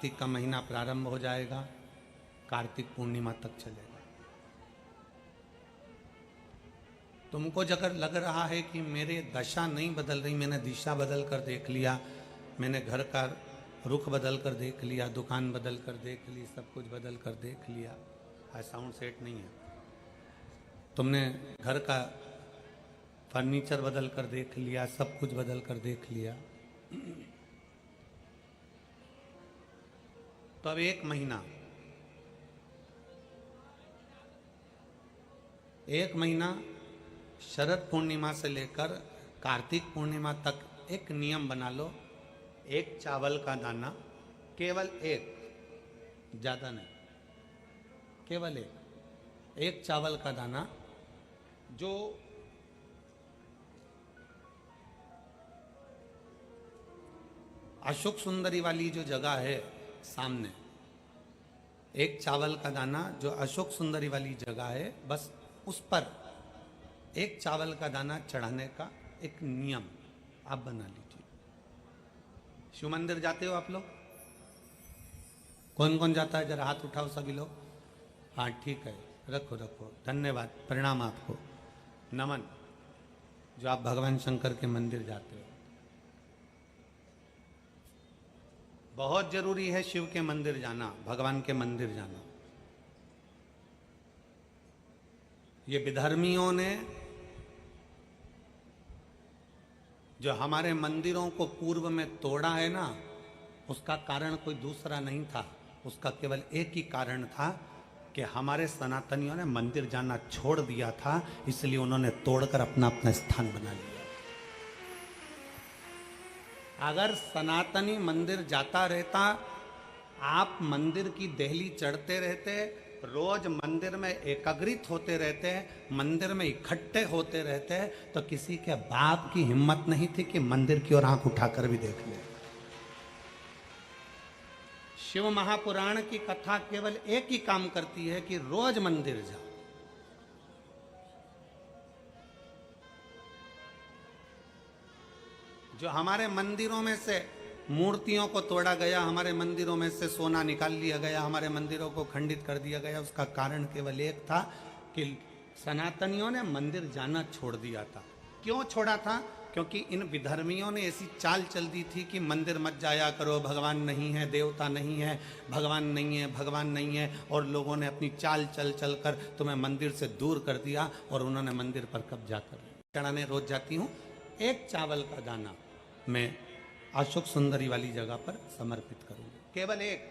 कार्तिक का महीना प्रारंभ हो जाएगा, कार्तिक पूर्णिमा तक चलेगा। तुमको अगर लग रहा है कि मेरे दशा नहीं बदल रही, मैंने दिशा बदल कर देख लिया, मैंने घर का रुख बदल कर देख लिया, दुकान बदल कर देख ली, सब कुछ बदल कर देख लिया, आज साउंड सेट नहीं है, तुमने घर का फर्नीचर बदल कर देख लिया, सब कुछ बदल कर देख लिया, तो अब एक महीना शरद पूर्णिमा से लेकर कार्तिक पूर्णिमा तक एक नियम बना लो, एक चावल का दाना, केवल एक, ज्यादा नहीं, केवल एक चावल का दाना, जो अशोक सुंदरी वाली जो जगह है सामने, एक चावल का दाना जो अशोक सुंदरी वाली जगह है, बस उस पर एक चावल का दाना चढ़ाने का एक नियम आप बना लीजिए। शिव मंदिर जाते हो आप लोग? कौन कौन जाता है? जरा हाथ उठाओ सभी लोग। हाँ ठीक है, रखो रखो, धन्यवाद, प्रणाम आपको, नमन, जो आप भगवान शंकर के मंदिर जाते हो। बहुत जरूरी है शिव के मंदिर जाना, भगवान के मंदिर जाना। ये विधर्मियों ने जो हमारे मंदिरों को पूर्व में तोड़ा है ना, उसका कारण कोई दूसरा नहीं था, उसका केवल एक ही कारण था कि हमारे सनातनियों ने मंदिर जाना छोड़ दिया था, इसलिए उन्होंने तोड़कर अपना अपना स्थान बना लिया। अगर सनातनी मंदिर जाता रहता, आप मंदिर की देहली चढ़ते रहते, रोज मंदिर में एकाग्रित होते रहते, मंदिर में इकट्ठे होते रहते, तो किसी के बाप की हिम्मत नहीं थी कि मंदिर की ओर आंख उठाकर भी देख ले। शिव महापुराण की कथा केवल एक ही काम करती है कि रोज मंदिर जाओ। जो हमारे मंदिरों में से मूर्तियों को तोड़ा गया, हमारे मंदिरों में से सोना निकाल लिया गया, हमारे मंदिरों को खंडित कर दिया गया, उसका कारण केवल एक था कि सनातनियों ने मंदिर जाना छोड़ दिया था। क्यों छोड़ा था? क्योंकि इन विधर्मियों ने ऐसी चाल चल दी थी कि मंदिर मत जाया करो, भगवान नहीं है, देवता नहीं है, भगवान नहीं है, भगवान नहीं है, और लोगों ने अपनी चाल चल चल कर तुम्हें मंदिर से दूर कर दिया और उन्होंने मंदिर पर कब्जा कर लिया। चढ़ाने रोज जाती हूँ, एक चावल का दाना मैं अशोक सुंदरी वाली जगह पर समर्पित करूंगा, केवल एक।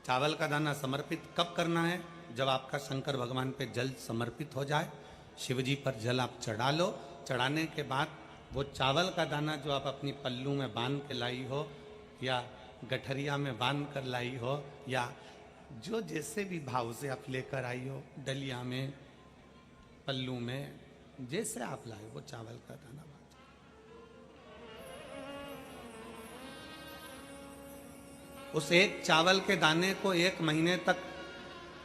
चावल का दाना समर्पित कब करना है? जब आपका शंकर भगवान पे जल समर्पित हो जाए, शिवजी पर जल आप चढ़ा लो, चढ़ाने के बाद वो चावल का दाना जो आप अपनी पल्लू में बांध के लाई हो, या गठरिया में बांध कर लाई हो, या जो जैसे भी भाव से आप लेकर आई हो, डलिया में, पल्लू में, जैसे आप लाए वो चावल का दाना बांध, उस एक चावल के दाने को एक महीने तक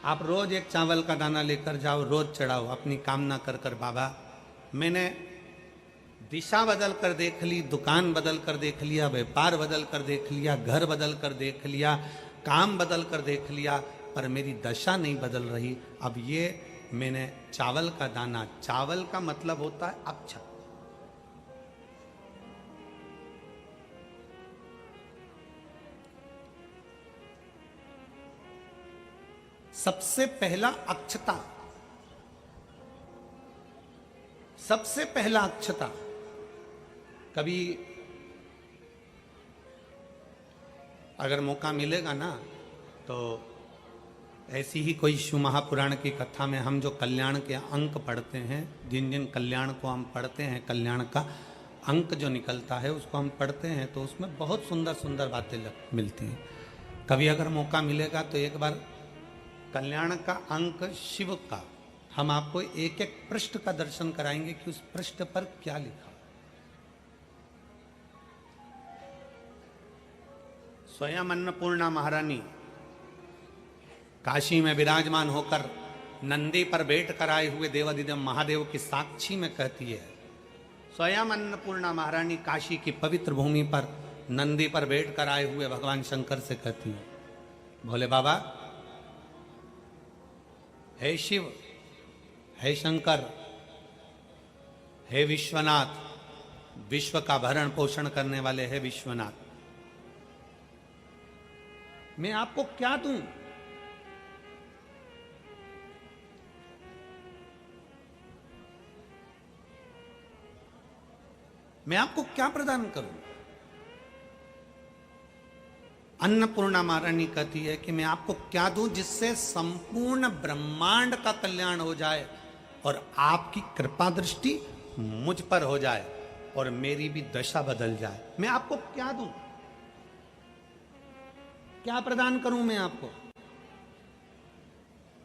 आप रोज एक चावल का दाना लेकर जाओ, रोज चढ़ाओ, अपनी कामना कर कर, बाबा मैंने दिशा बदल कर देख ली, दुकान बदल कर देख लिया, व्यापार बदल कर देख लिया, घर बदल कर देख लिया, काम बदल कर देख लिया, पर मेरी दशा नहीं बदल रही। अब ये मैंने चावल का दाना, चावल का मतलब होता है अक्षत, सबसे पहला अक्षता, सबसे पहला अक्षता। कभी अगर मौका मिलेगा ना, तो ऐसी ही कोई शिव महापुराण की कथा में हम जो कल्याण के अंक पढ़ते हैं, जिन जिन कल्याण को हम पढ़ते हैं, कल्याण का अंक जो निकलता है उसको हम पढ़ते हैं, तो उसमें बहुत सुंदर सुंदर बातें मिलती हैं। कभी अगर मौका मिलेगा तो एक बार कल्याण का अंक शिव का हम आपको एक एक पृष्ठ का दर्शन कराएंगे कि उस पृष्ठ पर क्या लिखा। स्वयं अन्नपूर्णा महारानी काशी में विराजमान होकर नंदी पर बैठ कर आए हुए देवाधिदेव महादेव की साक्षी में कहती है, स्वयं अन्नपूर्णा महारानी काशी की पवित्र भूमि पर नंदी पर बैठ कर आए हुए भगवान शंकर से कहती है, भोले बाबा, हे शिव, हे शंकर, हे विश्वनाथ, विश्व का भरण पोषण करने वाले हे विश्वनाथ, मैं आपको क्या दूं? मैं आपको क्या प्रदान करूं? अन्नपूर्णा महारानी कहती है कि मैं आपको क्या दूं जिससे संपूर्ण ब्रह्मांड का कल्याण हो जाए और आपकी कृपा दृष्टि मुझ पर हो जाए और मेरी भी दशा बदल जाए। मैं आपको क्या दूं? क्या प्रदान करूं मैं आपको?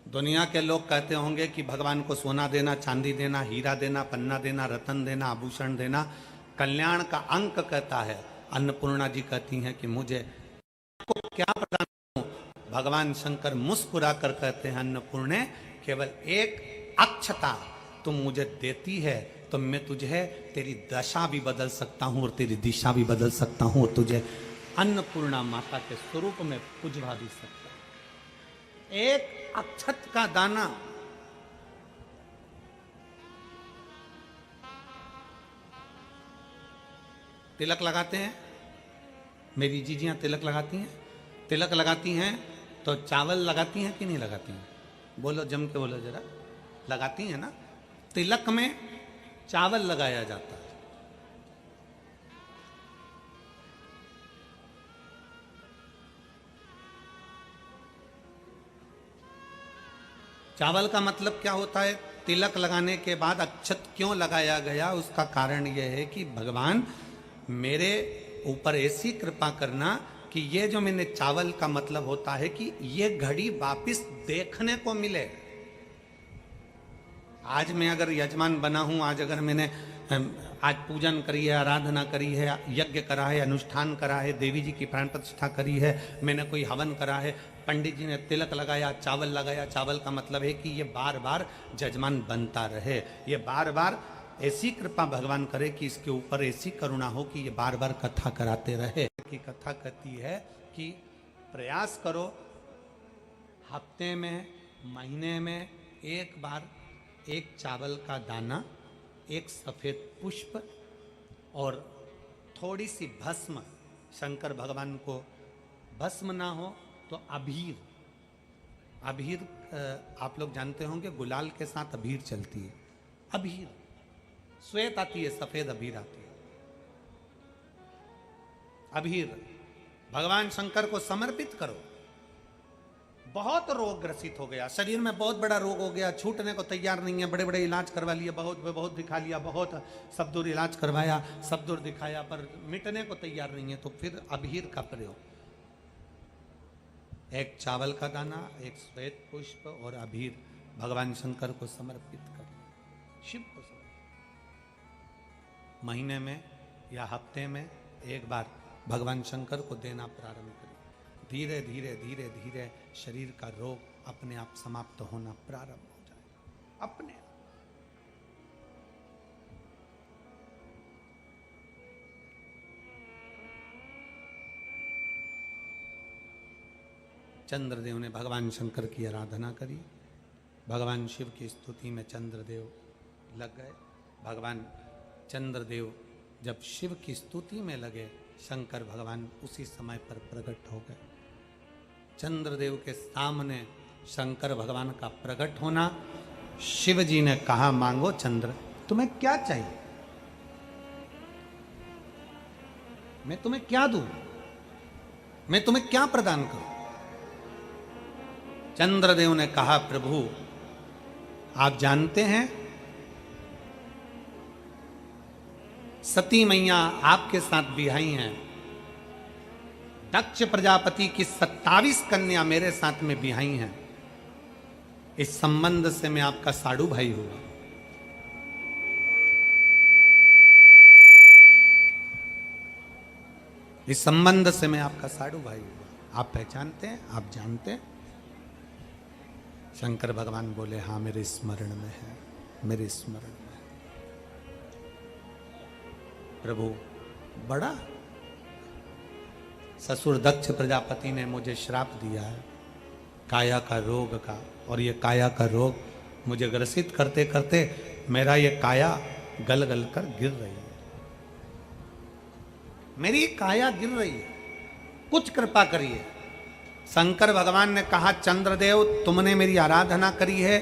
दुनिया के लोग कहते होंगे कि भगवान को सोना देना, चांदी देना, हीरा देना, पन्ना देना, रतन देना, आभूषण देना कल्याण का अंक कहता है। अन्नपूर्णा जी कहती हैं कि मुझे आपको क्या प्रदान करूं? भगवान शंकर मुस्कुरा कर कहते हैं, अन्नपूर्णे, केवल एक अक्षता तुम मुझे देती है तो मैं तुझे तेरी दशा भी बदल सकता हूं और तेरी दिशा भी बदल सकता हूं और तुझे अन्नपूर्णा माता के स्वरूप में पुजवा भी सकता हूं। एक अक्षत का दाना, तिलक लगाते हैं, मेरी जीजियां तिलक लगाती हैं, तिलक लगाती हैं तो चावल लगाती हैं कि नहीं लगाती हैं? बोलो, जम के बोलो जरा। लगाती हैं ना? तिलक में चावल लगाया जाता है। चावल का मतलब क्या होता है? तिलक लगाने के बाद अक्षत क्यों लगाया गया? उसका कारण यह है कि भगवान मेरे ऊपर ऐसी कृपा करना कि ये जो मैंने चावल का मतलब होता है कि ये घड़ी वापिस देखने को मिले। आज मैं अगर यजमान बना हूं, आज अगर मैंने आज पूजन करी है, आराधना करी है, यज्ञ करा है, अनुष्ठान करा है, देवी जी की प्राण प्रतिष्ठा करी है, मैंने कोई हवन करा है, पंडित जी ने तिलक लगाया, चावल लगाया। चावल का मतलब है कि ये बार बार जजमान बनता रहे, ये बार बार ऐसी कृपा भगवान करे कि इसके ऊपर ऐसी करुणा हो कि ये बार बार कथा कराते रहे। की कथा कहती है कि प्रयास करो हफ्ते में, महीने में एक बार एक चावल का दाना, एक सफेद पुष्प और थोड़ी सी भस्म, शंकर भगवान को भस्म ना हो तो अबीर, अबीर आप लोग जानते होंगे, गुलाल के साथ अबीर चलती है। अबीर श्वेत आती है, सफेद अबीर आती है। अबीर भगवान शंकर को समर्पित करो। बहुत रोग ग्रसित हो गया, शरीर में बहुत बड़ा रोग हो गया, छूटने को तैयार नहीं है, बड़े बड़े इलाज करवा लिए, बहुत दिखा लिया, बहुत सब दूर इलाज करवाया, सब दूर दिखाया, पर मिटने को तैयार नहीं है। तो फिर अबीर का प्रयोग, एक चावल का दाना, एक श्वेत पुष्प और अबीर भगवान शंकर को समर्पित कर, शिव को समर्पित। महीने में या हफ्ते में एक बार भगवान शंकर को देना प्रारंभ करें। धीरे धीरे धीरे धीरे शरीर का रोग अपने आप समाप्त होना प्रारंभ हो जाएगा अपने आप। चंद्रदेव ने भगवान शंकर की आराधना करी, भगवान शिव की स्तुति में चंद्रदेव लग गए। भगवान चंद्रदेव जब शिव की स्तुति में लगे, शंकर भगवान उसी समय पर प्रकट हो गए। चंद्रदेव के सामने शंकर भगवान का प्रकट होना, शिव जी ने कहा, मांगो चंद्र, तुम्हें क्या चाहिए, मैं तुम्हें क्या दूं, मैं तुम्हें क्या प्रदान करूं? चंद्रदेव ने कहा, प्रभु आप जानते हैं सती मैया आपके साथ बिहाई हैं, दक्ष प्रजापति की 27 कन्या मेरे साथ में बिहाई हैं, इस संबंध से मैं आपका साड़ू भाई हुआ। इस संबंध से मैं आपका साड़ू भाई हुआ। आप पहचानते हैं, आप जानते हैं? शंकर भगवान बोले, हाँ मेरे स्मरण में है, मेरे स्मरण में है। प्रभु बड़ा ससुर दक्ष प्रजापति ने मुझे श्राप दिया है काया का रोग का, और ये काया का रोग मुझे ग्रसित करते करते मेरा ये काया गल गल कर गिर रही है, मेरी काया गिर रही है, कुछ कृपा करिए। शंकर भगवान ने कहा, चंद्रदेव तुमने मेरी आराधना करी है,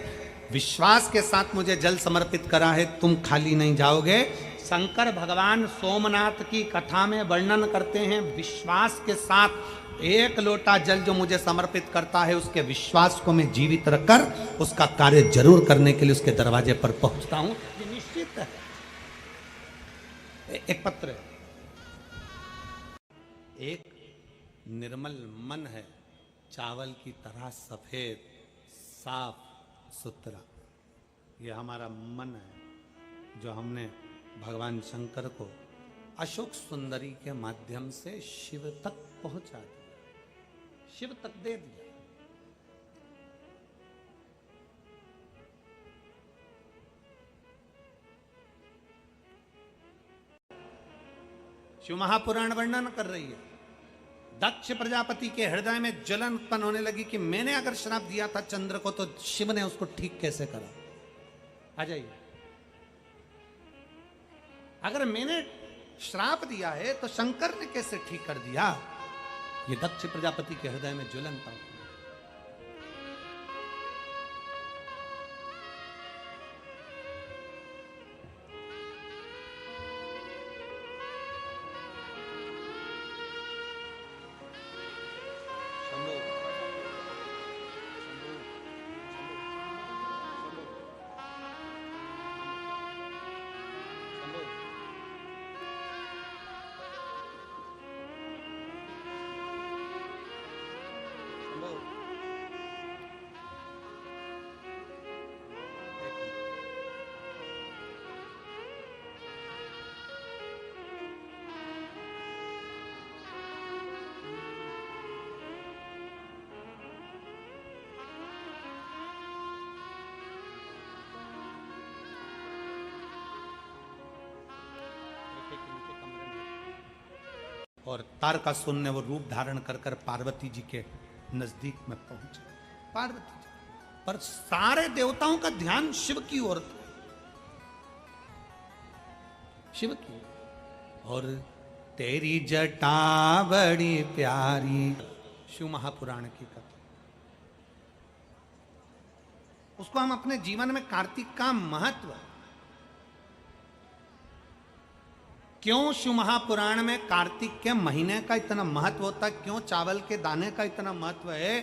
विश्वास के साथ मुझे जल समर्पित करा है, तुम खाली नहीं जाओगे। शंकर भगवान सोमनाथ की कथा में वर्णन करते हैं, विश्वास के साथ एक लोटा जल जो मुझे समर्पित करता है, उसके विश्वास को मैं जीवित रखकर उसका कार्य जरूर करने के लिए उसके दरवाजे पर पहुंचता हूं, ये निश्चित है। एक पत्र है, एक निर्मल मन है, चावल की तरह सफेद साफ सुथरा, ये हमारा मन है जो हमने भगवान शंकर को अशोक सुंदरी के माध्यम से शिव तक पहुंचा दिया, शिव तक दे दिया। शिव महापुराण वर्णन कर रही है, दक्ष प्रजापति के हृदय में जलन उत्पन्न होने लगी कि मैंने अगर श्राप दिया था चंद्र को तो शिव ने उसको ठीक कैसे करा। आ जाइए, अगर मैंने श्राप दिया है तो शंकर ने कैसे ठीक कर दिया। ये दक्ष प्रजापति के हृदय में ज्वलन था। और तारकासुर ने वो रूप धारण कर कर पार्वती जी के नजदीक में पहुंचे। पार्वती जी, पर सारे देवताओं का ध्यान शिव की ओर था, शिव की ओर। और तेरी जटा बड़ी प्यारी, शिव महापुराण की कथा, उसको हम अपने जीवन में कार्तिक का महत्व, क्यों शिव महापुराण में कार्तिक के महीने का इतना महत्व होता है, क्यों चावल के दाने का इतना महत्व है,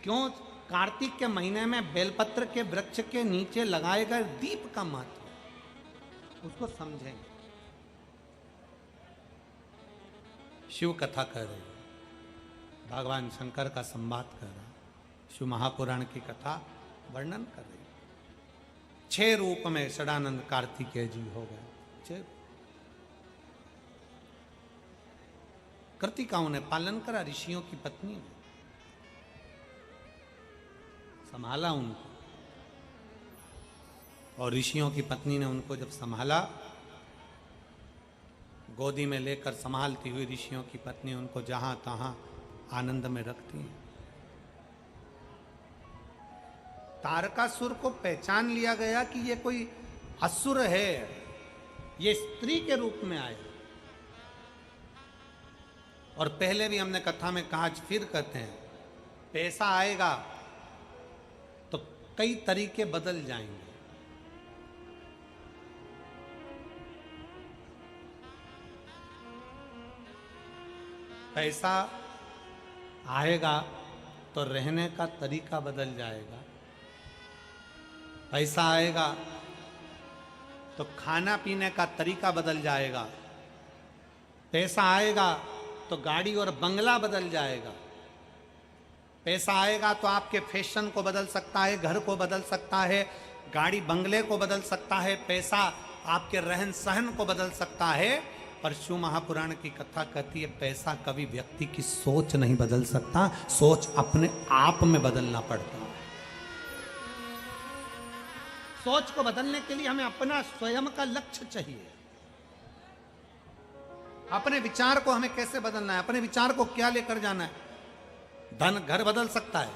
क्यों कार्तिक के महीने में बेलपत्र के वृक्ष के नीचे लगाए गए दीप का महत्व है, उसको समझेंगे। शिव कथा कर रहे, भगवान शंकर का संवाद कर रहा, शिव महापुराण की कथा वर्णन कर रही। 6 रूप में षडानंद कार्तिकेय जी हो गए। 6 कृतिकाओं ने पालन करा, ऋषियों की पत्नी ने संभाला उनको, और ऋषियों की पत्नी ने उनको जब संभाला, गोदी में लेकर संभालती हुई ऋषियों की पत्नी उनको जहां तहां आनंद में रखती है। तारकासुर को पहचान लिया गया कि ये कोई असुर है, ये स्त्री के रूप में आया। और पहले भी हमने कथा में कहा, फिर कहते हैं, पैसा आएगा तो कई तरीके बदल जाएंगे। पैसा आएगा तो रहने का तरीका बदल जाएगा, पैसा आएगा तो खाना पीने का तरीका बदल जाएगा, पैसा आएगा तो गाड़ी और बंगला बदल जाएगा, पैसा आएगा तो आपके फैशन को बदल सकता है, घर को बदल सकता है, गाड़ी बंगले को बदल सकता है, पैसा आपके रहन सहन को बदल सकता है। पर शिव महापुराण की कथा कहती है, पैसा कभी व्यक्ति की सोच नहीं बदल सकता, सोच अपने आप में बदलना पड़ता है। सोच को बदलने के लिए हमें अपना स्वयं का लक्ष्य चाहिए। अपने विचार को हमें कैसे बदलना है, अपने विचार को क्या लेकर जाना है। धन घर बदल सकता है,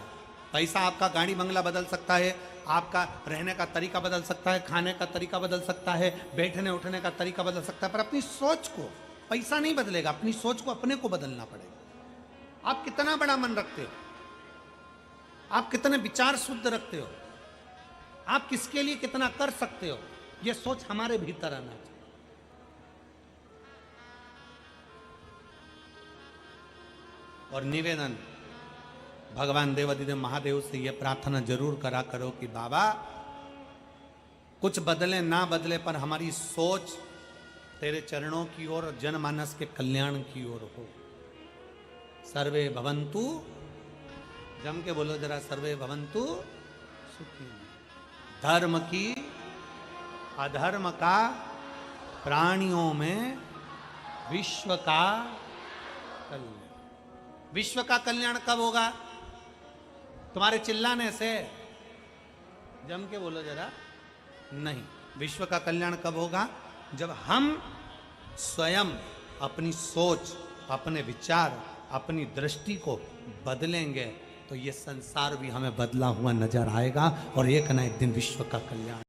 पैसा आपका गाड़ी बंगला बदल सकता है, आपका रहने का तरीका बदल सकता है, खाने का तरीका बदल सकता है, बैठने उठने का तरीका बदल सकता है, पर अपनी सोच को पैसा नहीं बदलेगा, अपनी सोच को अपने को बदलना पड़ेगा। आप कितना बड़ा मन रखते हो, आप कितने विचार शुद्ध रखते हो, आप किसके लिए कितना कर सकते हो, यह सोच हमारे भीतर आना चाहिए। और निवेदन भगवान देवाधिदेव महादेव से यह प्रार्थना जरूर करा करो कि बाबा कुछ बदले ना बदले पर हमारी सोच तेरे चरणों की ओर, जनमानस के कल्याण की ओर हो। सर्वे भवन्तु, जम के बोलो जरा, सर्वे भवन्तु सुखी। धर्म की अधर्म का प्राणियों में विश्व का कल्याण। विश्व का कल्याण कब होगा? तुम्हारे चिल्लाने से, जम के बोलो जरा। नहीं, विश्व का कल्याण कब होगा? जब हम स्वयं अपनी सोच, अपने विचार, अपनी दृष्टि को बदलेंगे तो ये संसार भी हमें बदला हुआ नजर आएगा और एक ना एक दिन विश्व का कल्याण